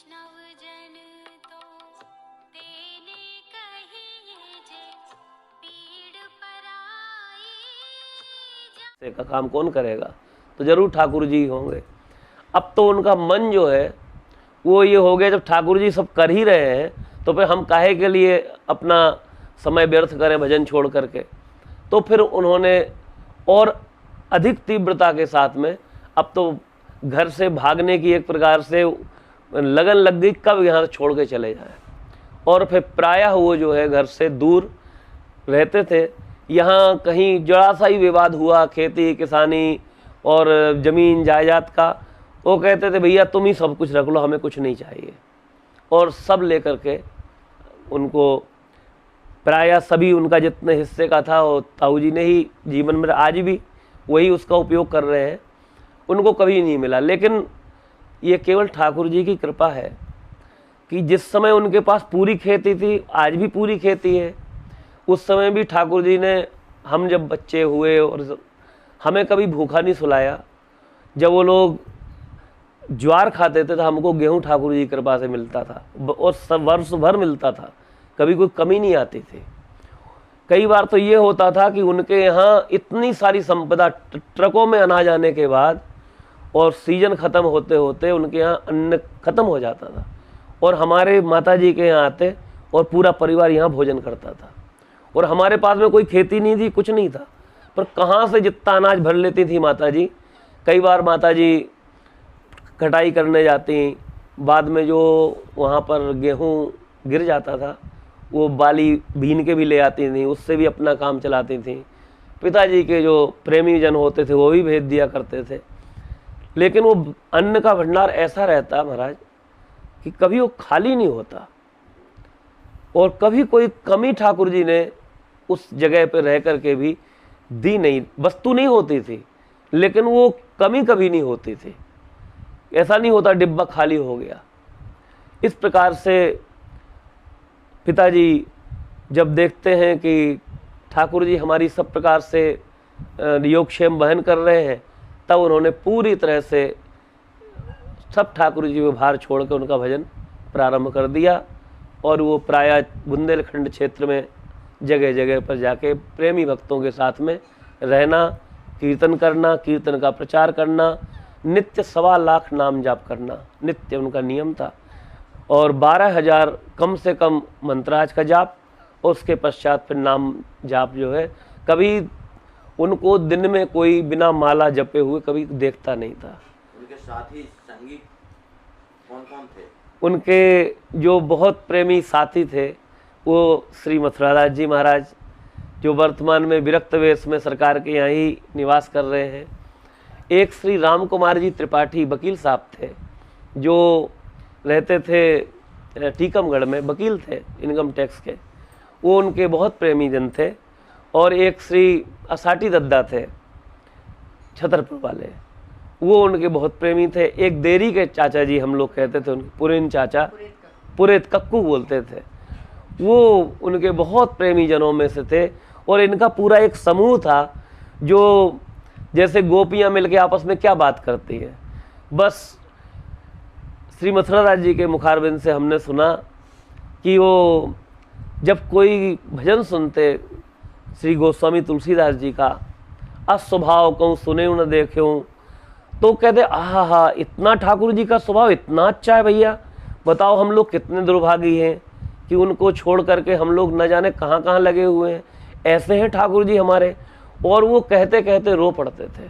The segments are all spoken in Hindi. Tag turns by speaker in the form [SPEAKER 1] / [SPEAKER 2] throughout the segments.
[SPEAKER 1] वैष्णव जन तो तेने कहिए जे पीड़ पराई
[SPEAKER 2] से का काम कौन करेगा, तो जरूर ठाकुर जी होंगे। अब तो उनका मन जो है वो ये हो गया, जब ठाकुर जी सब कर ही रहे हैं तो फिर हम काहे के लिए अपना समय व्यर्थ करें भजन छोड़ करके। तो फिर उन्होंने और अधिक तीव्रता के साथ में अब तो घर से भागने की एक प्रकार से लगन लग गई, कब यहाँ छोड़ के चले जाएं। और फिर प्रायः वो जो है घर से दूर रहते थे। यहाँ कहीं जरा सा ही विवाद हुआ खेती किसानी और ज़मीन जायदाद का, वो कहते थे भैया तुम ही सब कुछ रख लो, हमें कुछ नहीं चाहिए। और सब लेकर के उनको प्रायः सभी उनका जितने हिस्से का था वो ताऊ जी ने ही जीवन में, आज भी वही उसका उपयोग कर रहे हैं, उनको कभी नहीं मिला। लेकिन ये केवल ठाकुर जी की कृपा है कि जिस समय उनके पास पूरी खेती थी, आज भी पूरी खेती है, उस समय भी ठाकुर जी ने, हम जब बच्चे हुए और हमें कभी भूखा नहीं सुलाया। जब वो लोग ज्वार खाते थे तो हमको गेहूं ठाकुर जी की कृपा से मिलता था और सब वर्ष भर मिलता था, कभी कोई कमी नहीं आती थी। कई बार तो ये होता था कि उनके यहाँ इतनी सारी संपदा, ट्रकों में अनाज आने के बाद और सीजन ख़त्म होते होते उनके यहाँ अन्न खत्म हो जाता था और हमारे माता जी के यहाँ आते और पूरा परिवार यहाँ भोजन करता था। और हमारे पास में कोई खेती नहीं थी, कुछ नहीं था, पर कहाँ से जितना अनाज भर लेती थी माता जी। कई बार माता जी कटाई करने जाती, बाद में जो वहाँ पर गेहूँ गिर जाता था वो बाली बीन के भी ले आती थी, उससे भी अपना काम चलाती थी। पिताजी के जो प्रेमी जन होते थे वो भी भेज दिया करते थे। लेकिन वो अन्न का भंडार ऐसा रहता महाराज कि कभी वो खाली नहीं होता और कभी कोई कमी ठाकुर जी ने उस जगह पर रह करके भी दी नहीं। वस्तु नहीं होती थी लेकिन वो कमी कभी नहीं होती थी, ऐसा नहीं होता डिब्बा खाली हो गया। इस प्रकार से पिताजी जब देखते हैं कि ठाकुर जी हमारी सब प्रकार से योगक्षेम वहन कर रहे हैं, तब उन्होंने पूरी तरह से सब ठाकुर जी को भार छोड़ कर उनका भजन प्रारंभ कर दिया। और वो प्रायः बुंदेलखंड क्षेत्र में जगह जगह पर जाके प्रेमी भक्तों के साथ में रहना, कीर्तन करना, कीर्तन का प्रचार करना, नित्य 1.25 लाख नाम जाप करना नित्य उनका नियम था। और 12,000 कम से कम मंत्राज का जाप, और उसके पश्चात फिर नाम जाप जो है, कभी उनको दिन में कोई बिना माला जपे हुए कभी देखता नहीं था।
[SPEAKER 3] उनके साथी संगी कौन कौन थे?
[SPEAKER 2] उनके जो बहुत प्रेमी साथी थे वो श्री मथुरादास जी महाराज, जो वर्तमान में विरक्त वेश में सरकार के यहाँ ही निवास कर रहे हैं। एक श्री राम कुमार जी त्रिपाठी वकील साहब थे, जो रहते थे टीकमगढ़ में, वकील थे इनकम टैक्स के, वो उनके बहुत प्रेमी जन थे। और एक श्री असाटी दद्दा थे छतरपुर वाले, वो उनके बहुत प्रेमी थे। एक देरी के चाचा जी हम लोग कहते थे उनके, पुरेन चाचा, पुरेत कक्कू बोलते थे, वो उनके बहुत प्रेमी जनों में से थे। और इनका पूरा एक समूह था जो जैसे गोपियां मिलके आपस में क्या बात करती है। बस श्री मथुरादास जी के मुखारबिंद से हमने सुना कि वो जब कोई भजन सुनते श्री गोस्वामी तुलसीदास जी का, अस्वभाव कहूँ सुने न देख्यूं, तो कहते आहा इतना ठाकुर जी का स्वभाव इतना अच्छा है भैया, बताओ हम लोग कितने दुर्भागी हैं कि उनको छोड़ करके हम लोग न जाने कहाँ कहाँ लगे हुए हैं, ऐसे हैं ठाकुर जी हमारे। और वो कहते कहते रो पड़ते थे।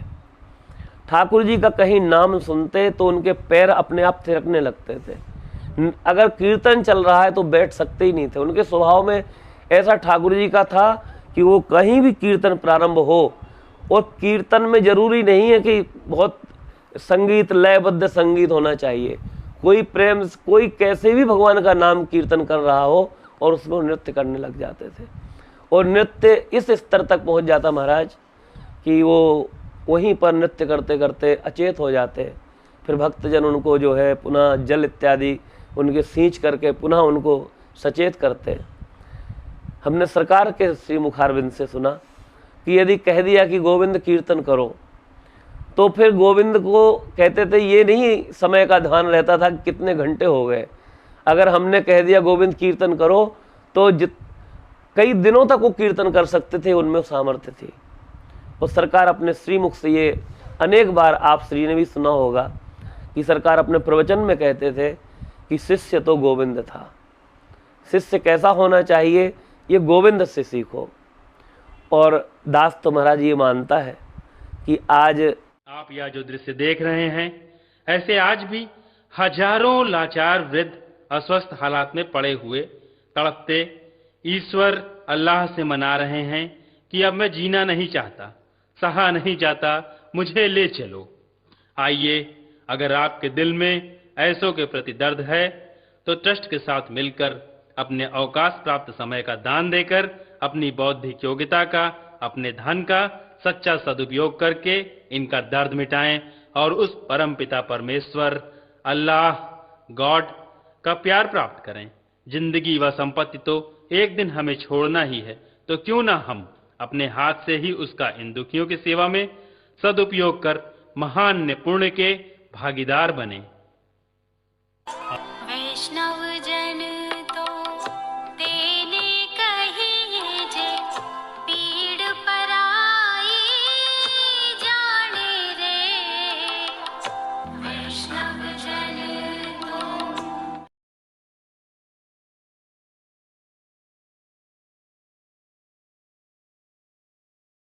[SPEAKER 2] ठाकुर जी का कहीं नाम सुनते तो उनके पैर अपने आप थिरकने लगते थे। अगर कीर्तन चल रहा है तो बैठ सकते ही नहीं थे। उनके स्वभाव में ऐसा ठाकुर जी का था कि वो कहीं भी कीर्तन प्रारंभ हो, और कीर्तन में जरूरी नहीं है कि बहुत संगीत लयबद्ध संगीत होना चाहिए, कोई प्रेम, कोई कैसे भी भगवान का नाम कीर्तन कर रहा हो और उसमें नृत्य करने लग जाते थे। और नृत्य इस स्तर तक पहुंच जाता महाराज कि वो वहीं पर नृत्य करते करते अचेत हो जाते। फिर भक्तजन उनको जो है पुनः जल इत्यादि उनके सींच करके पुनः उनको सचेत करते। हमने सरकार के श्री मुखारबिंद से सुना कि यदि कह दिया कि गोविंद कीर्तन करो तो फिर गोविंद को कहते थे, ये नहीं समय का ध्यान रहता था कि कितने घंटे हो गए। अगर हमने कह दिया गोविंद कीर्तन करो तो कई दिनों तक वो कीर्तन कर सकते थे, उनमें सामर्थ्य थी। और सरकार अपने श्रीमुख से, ये अनेक बार आप श्री ने भी सुना होगा कि सरकार अपने प्रवचन में कहते थे कि शिष्य तो गोविंद था। शिष्य कैसा होना चाहिए, ये गोविंद से सीखो। और दास तो महाराज ये मानता है कि आज
[SPEAKER 4] आप यह जो दृश्य देख रहे हैं, ऐसे आज भी हजारों लाचार वृद्ध अस्वस्थ हालात में पड़े हुए तड़पते ईश्वर अल्लाह से मना रहे हैं कि अब मैं जीना नहीं चाहता, सहा नहीं जाता, मुझे ले चलो। आइए, अगर आपके दिल में ऐसों के प्रति दर्द है तो ट्रस्ट के साथ मिलकर अपने अवकाश प्राप्त समय का दान देकर अपनी बौद्धिक योग्यता का, अपने धन का सच्चा सदुपयोग करके इनका दर्द मिटाएं और उस परम पिता परमेश्वर अल्लाह गॉड का प्यार प्राप्त करें। जिंदगी व संपत्ति तो एक दिन हमें छोड़ना ही है, तो क्यों ना हम अपने हाथ से ही उसका इन दुखियों की सेवा में सदुपयोग कर महान पुण्य के भागीदार बने।
[SPEAKER 1] वैष्णव जन तो तेने कहिए जे पीड़ पराई जाने रे। वैष्णव